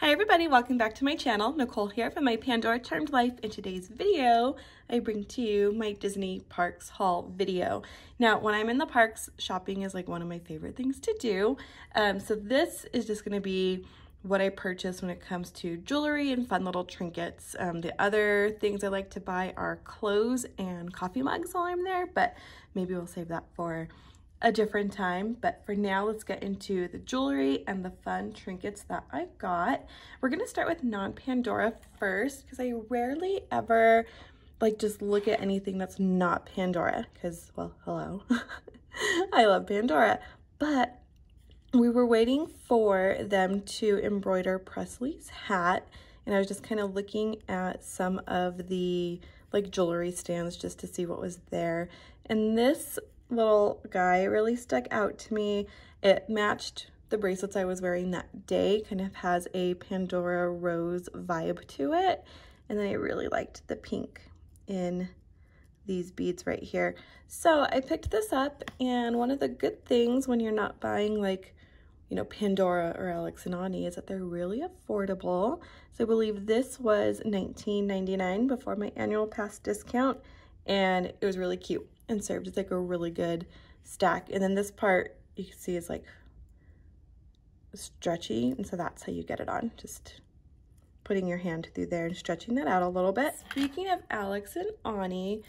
Hi everybody, welcome back to my channel. Nicole here from my Pandora Charmed Life. In today's video, I bring to you my Disney Parks haul video. Now, when I'm in the parks, shopping is like one of my favorite things to do. So this is just gonna be what I purchase when it comes to jewelry and fun little trinkets. The other things I like to buy are clothes and coffee mugs while I'm there, but maybe we'll save that for a different time. But for now, let's get into the jewelry and the fun trinkets that I got. We're gonna start with non-Pandora first, because I rarely ever like just look at anything that's not Pandora, because, well, hello. I love Pandora, but we were waiting for them to embroider Presley's hat, and I was just kind of looking at some of the like jewelry stands just to see what was there, and this little guy really stuck out to me. It matched the bracelets I was wearing that day, kind of has a Pandora rose vibe to it, and then I really liked the pink in these beads right here. So I picked this up, and one of the good things when you're not buying like, you know, Pandora or Alex and Ani is that they're really affordable. So I believe this was $19.99 before my annual pass discount, and it was really cute and served as like a really good stack. And then this part you can see is like stretchy, and so that's how you get it on, just putting your hand through there and stretching that out a little bit. Speaking of Alex and Ani,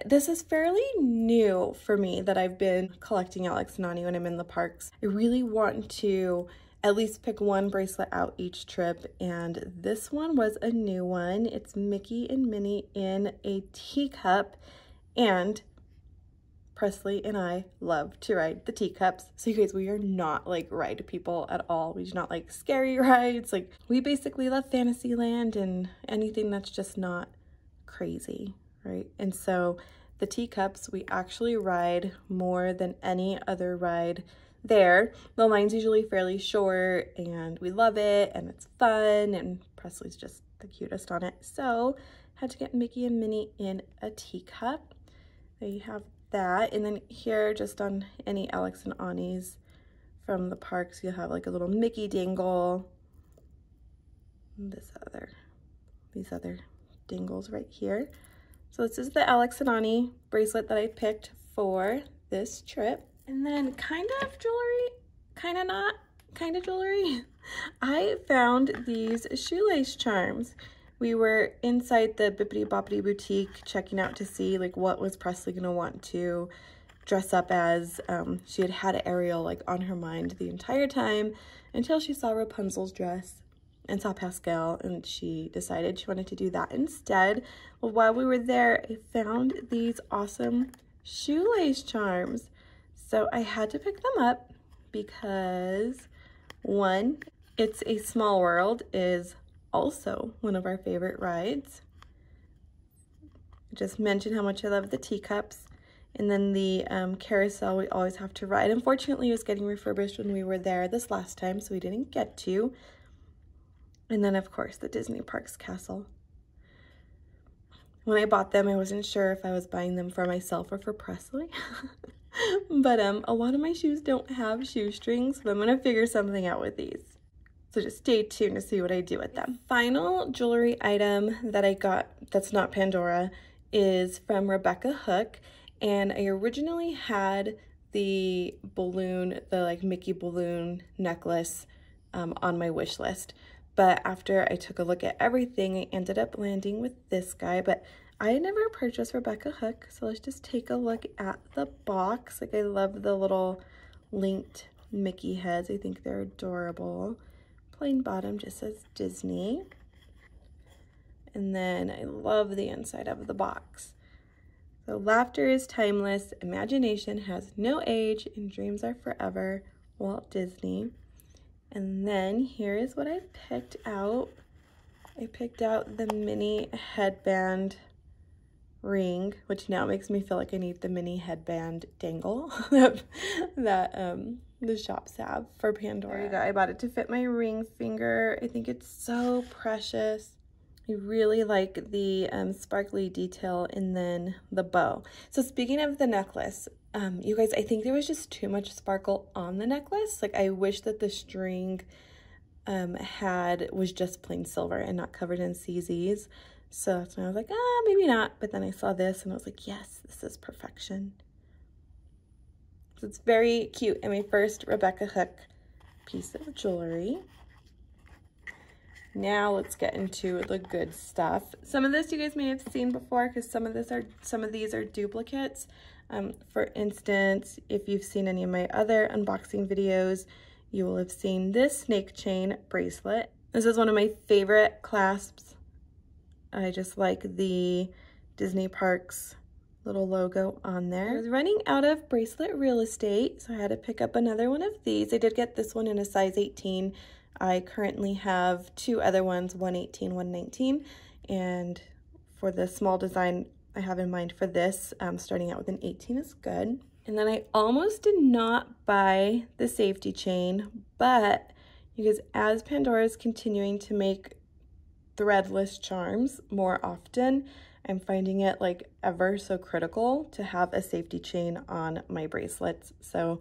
this is fairly new for me that I've been collecting Alex and Ani when I'm in the parks. I really want to at least pick one bracelet out each trip, and this one was a new one. It's Mickey and Minnie in a teacup, and Presley and I love to ride the teacups. So you guys, we are not like ride people at all. We do not like scary rides. Like, we basically love Fantasyland and anything that's just not crazy, right? And so the teacups, we actually ride more than any other ride there. The line's usually fairly short, and we love it, and it's fun, and Presley's just the cutest on it. So had to get Mickey and Minnie in a teacup. There you have that. And then here, just on any Alex and Ani's from the parks, you'll have like a little Mickey dangle. And these other dangles right here. So this is the Alex and Ani bracelet that I picked for this trip. And then kind of jewelry, kind of not, kind of jewelry. I found these shoelace charms. We were inside the Bippity Boppity boutique checking out to see like what was Presley gonna want to dress up as. She had Ariel like on her mind the entire time until she saw Rapunzel's dress and saw Pascal, and she decided she wanted to do that instead. Well, while we were there, I found these awesome shoelace charms. So I had to pick them up because, one, It's a Small World is also one of our favorite rides. Just mentioned how much I love the teacups. And then the carousel we always have to ride. Unfortunately, it was getting refurbished when we were there this last time, so we didn't get to. And then, of course, the Disney Parks castle. When I bought them, I wasn't sure if I was buying them for myself or for Presley. But a lot of my shoes don't have shoestrings, so I'm going to figure something out with these. So just stay tuned to see what I do with them. Final jewelry item that I got that's not Pandora is from Rebecca Hook. And I originally had the balloon, the like Mickey balloon necklace on my wish list. But after I took a look at everything, I ended up landing with this guy. But I never purchased Rebecca Hook, so let's just take a look at the box. Like, I love the little linked Mickey heads. I think they're adorable. Plain bottom just says Disney. And then I love the inside of the box. So, laughter is timeless, imagination has no age, and dreams are forever, Walt Disney. And then here is what I picked out. I picked out the mini headband ring, which now makes me feel like I need the mini headband dangle that the shops have for Pandora. There you go. I bought it to fit my ring finger. I think it's so precious. I really like the sparkly detail and then the bow. So speaking of the necklace, you guys, I think there was just too much sparkle on the necklace. Like, I wish that the string was just plain silver and not covered in CZs. So that's when I was like, maybe not. But then I saw this and I was like, yes, this is perfection. So it's very cute. And my first Rebecca Hook piece of jewelry. Now let's get into the good stuff. Some of this you guys may have seen before because some of these are duplicates. For instance, if you've seen any of my other unboxing videos, you will have seen this snake chain bracelet. This is one of my favorite clasps. I just like the Disney Parks little logo on there. I was running out of bracelet real estate, so I had to pick up another one of these. I did get this one in a size 18. I currently have two other ones, 118, 119, and for the small design I have in mind for this, starting out with an 18 is good. And then I almost did not buy the safety chain, but because as Pandora is continuing to make threadless charms more often, I'm finding it like ever so critical to have a safety chain on my bracelets. So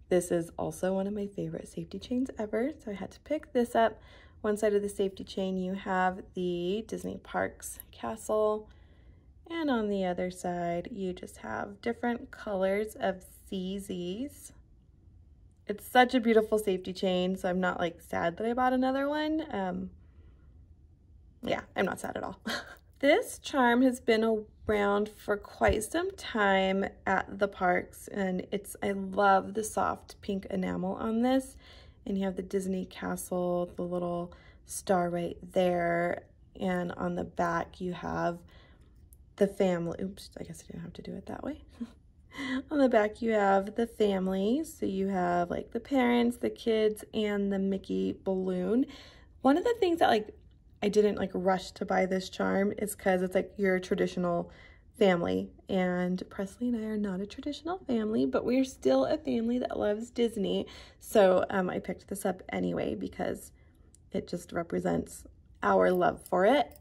this is also one of my favorite safety chains ever. So I had to pick this up. One side of the safety chain, you have the Disney Parks castle. And on the other side, you just have different colors of CZs. It's such a beautiful safety chain, so I'm not like sad that I bought another one. Yeah, I'm not sad at all. This charm has been around for quite some time at the parks, and I love the soft pink enamel on this. And you have the Disney castle, the little star right there, and on the back you have the family. Oops, I guess I didn't have to do it that way. On the back you have the family, so you have like the parents, the kids, and the Mickey balloon. One of the things that like I didn't like rush to buy this charm is because it's like your traditional family, and Presley and I are not a traditional family, but we're still a family that loves Disney. So I picked this up anyway because it just represents our love for it.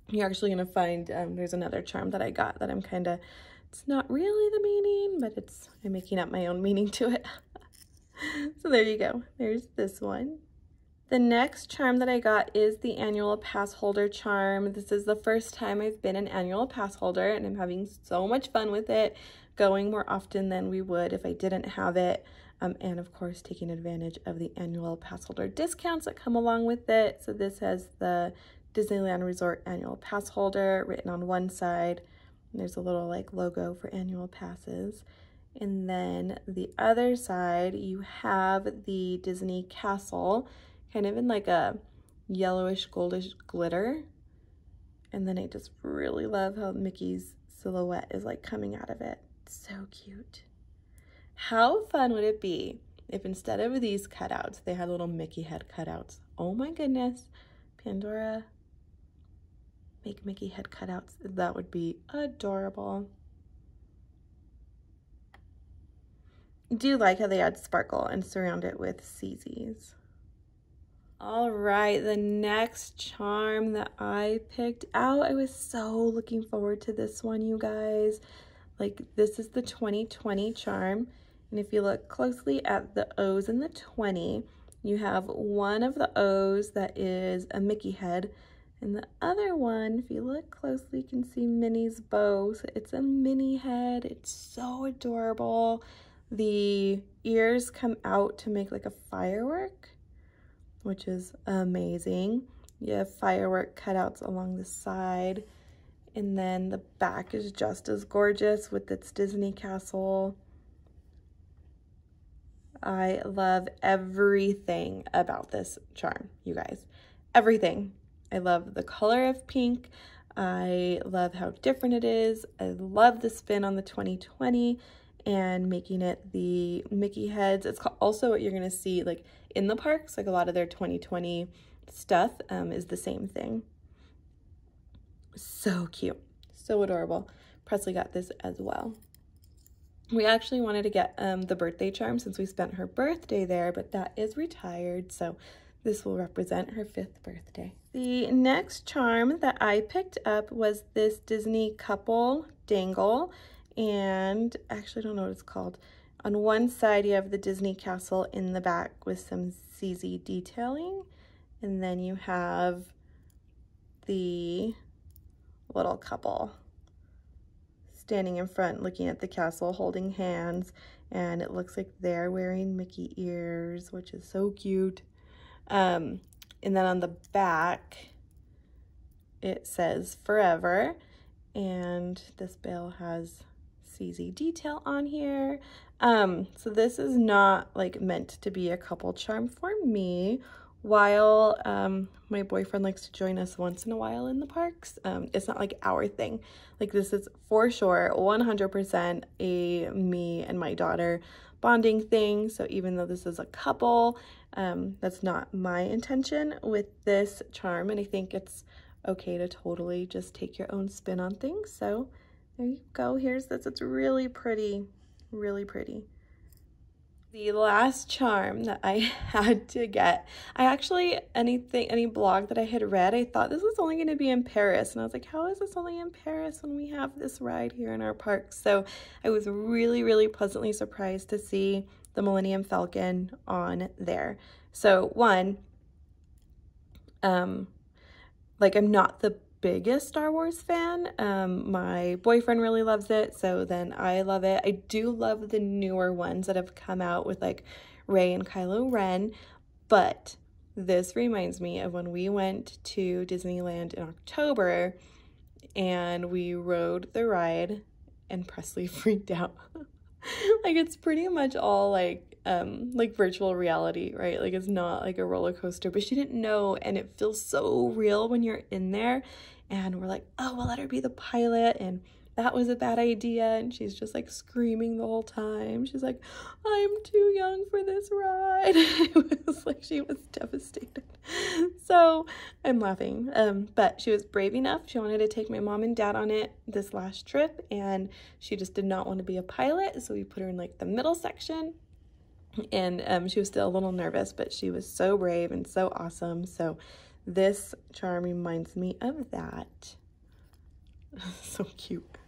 You're actually gonna find there's another charm that I got that I'm kind of, it's not really the meaning, but I'm making up my own meaning to it. So there you go. There's this one. The next charm that I got is the annual pass holder charm. This is the first time I've been an annual pass holder, and I'm having so much fun with it, going more often than we would if I didn't have it. And of course, taking advantage of the annual pass holder discounts that come along with it. So this has the Disneyland Resort annual pass holder written on one side. And there's a little like logo for annual passes. And then the other side, you have the Disney Castle, kind of in like a yellowish goldish glitter. And then I just really love how Mickey's silhouette is like coming out of it. So cute. How fun would it be if instead of these cutouts, they had little Mickey head cutouts? Oh my goodness, Pandora, make Mickey head cutouts. That would be adorable. I do like how they add sparkle and surround it with CZs. All right, the next charm that I picked out, I was so looking forward to this one, you guys. Like, this is the 2020 charm. And if you look closely at the O's in the 20, you have one of the O's that is a Mickey head. And the other one, if you look closely, you can see Minnie's bow. So it's a Minnie head. It's so adorable. The ears come out to make like a firework, which is amazing. You have firework cutouts along the side. And then the back is just as gorgeous with its Disney castle. I love everything about this charm, you guys. Everything. I love the color of pink. I love how different it is. I love the spin on the 2020 and making it the Mickey heads. It's also what you're gonna see like in the parks, like a lot of their 2020 stuff is the same thing. So cute, so adorable. Presley got this as well. We actually wanted to get the birthday charm since we spent her birthday there, but that is retired, so this will represent her 5th birthday. The next charm that I picked up was this Disney couple dangle, and actually I don't know what it's called. On one side, you have the Disney castle in the back with some CZ detailing. And then you have the little couple standing in front looking at the castle holding hands, and it looks like they're wearing Mickey ears, which is so cute. And then on the back it says forever, and this bale has CZ detail on here. So this is not like meant to be a couple charm for me. While my boyfriend likes to join us once in a while in the parks, it's not like our thing. Like, this is for sure 100% a me and my daughter bonding thing. So even though this is a couple, that's not my intention with this charm, and I think it's okay to totally just take your own spin on things. So there you go. Here's this. It's really pretty, really pretty. The last charm that I had to get, I actually, any blog that I had read, I thought this was only going to be in Paris. And I was like, how is this only in Paris when we have this ride here in our park? So I was really, really pleasantly surprised to see the Millennium Falcon on there. So one, like, I'm not the biggest Star Wars fan. My boyfriend really loves it, so then I love it. I do love the newer ones that have come out with like Rey and Kylo Ren, but this reminds me of when we went to Disneyland in October and we rode the ride and Presley freaked out. Like, it's pretty much all like virtual reality, right? Like, it's not like a roller coaster, but she didn't know, and it feels so real when you're in there. And we're like, oh, we'll let her be the pilot, and that was a bad idea. And she's just like screaming the whole time. She's like, I'm too young for this ride. It was like she was devastated. So I'm laughing. But she was brave enough. She wanted to take my mom and dad on it this last trip, and she just did not want to be a pilot. So we put her in like the middle section. And she was still a little nervous, but she was so brave and so awesome. So this charm reminds me of that. So cute.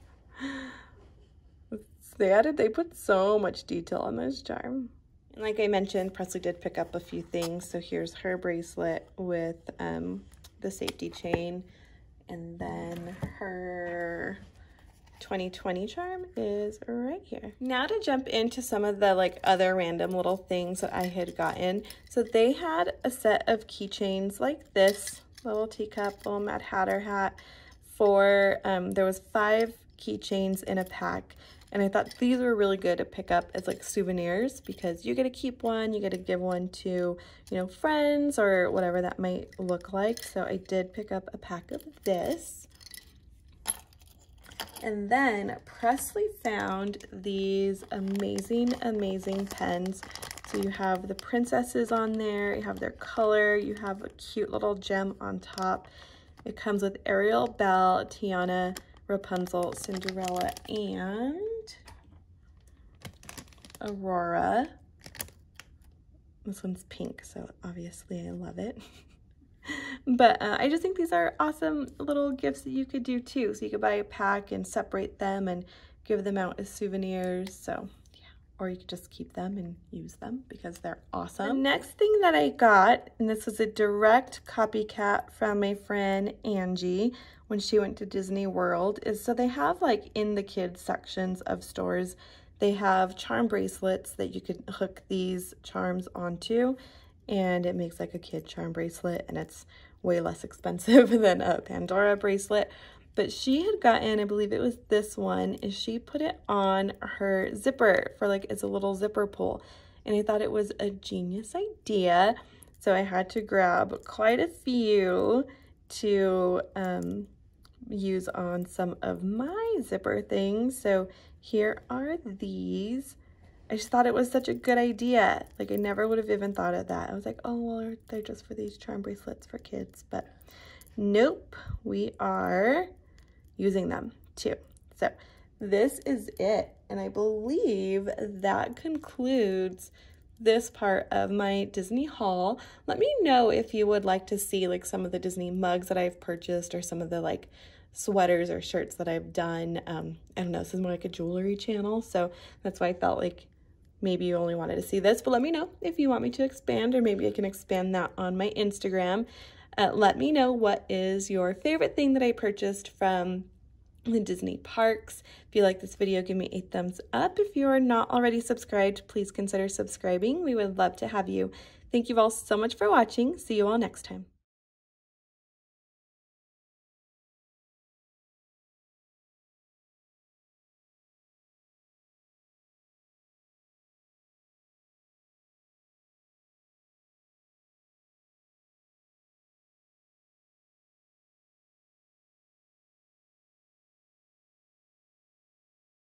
They put so much detail on this charm. And like I mentioned, Presley did pick up a few things. So here's her bracelet with the safety chain, and then her 2020 charm is right here. Now to jump into some of the like other random little things that I had gotten. So they had a set of keychains like this little teacup, little Mad Hatter hat for, there was 5 keychains in a pack. And I thought these were really good to pick up as like souvenirs, because you get to keep one, you get to give one to, you know, friends or whatever that might look like. So I did pick up a pack of this. And then Presley found these amazing, amazing pens. So you have the princesses on there, you have their color, you have a cute little gem on top. It comes with Ariel, Belle, Tiana, Rapunzel, Cinderella, and Aurora. This one's pink, so obviously I love it. But I just think these are awesome little gifts that you could do too. So you could buy a pack and separate them and give them out as souvenirs. So yeah, or you could just keep them and use them because they're awesome. The next thing that I got, and this was a direct copycat from my friend Angie when she went to Disney World, is so they have like in the kids sections of stores, they have charm bracelets that you could hook these charms onto, and it makes like a kid charm bracelet, and it's way less expensive than a Pandora bracelet. But she had gotten, I believe it was this one, is she put it on her zipper for like, it's a little zipper pull. And I thought it was a genius idea. So I had to grab quite a few to use on some of my zipper things. So here are these. I just thought it was such a good idea. Like, I never would have even thought of that. I was like, oh, well, they're just for these charm bracelets for kids. But nope, we are using them too. So this is it. And I believe that concludes this part of my Disney haul. Let me know if you would like to see like some of the Disney mugs that I've purchased, or some of the like sweaters or shirts that I've done. I don't know, this is more like a jewelry channel, so that's why I felt like maybe you only wanted to see this, but let me know if you want me to expand, or maybe I can expand that on my Instagram. Let me know what is your favorite thing that I purchased from the Disney parks. If you like this video, give me a thumbs up. If you are not already subscribed, please consider subscribing. We would love to have you. Thank you all so much for watching. See you all next time.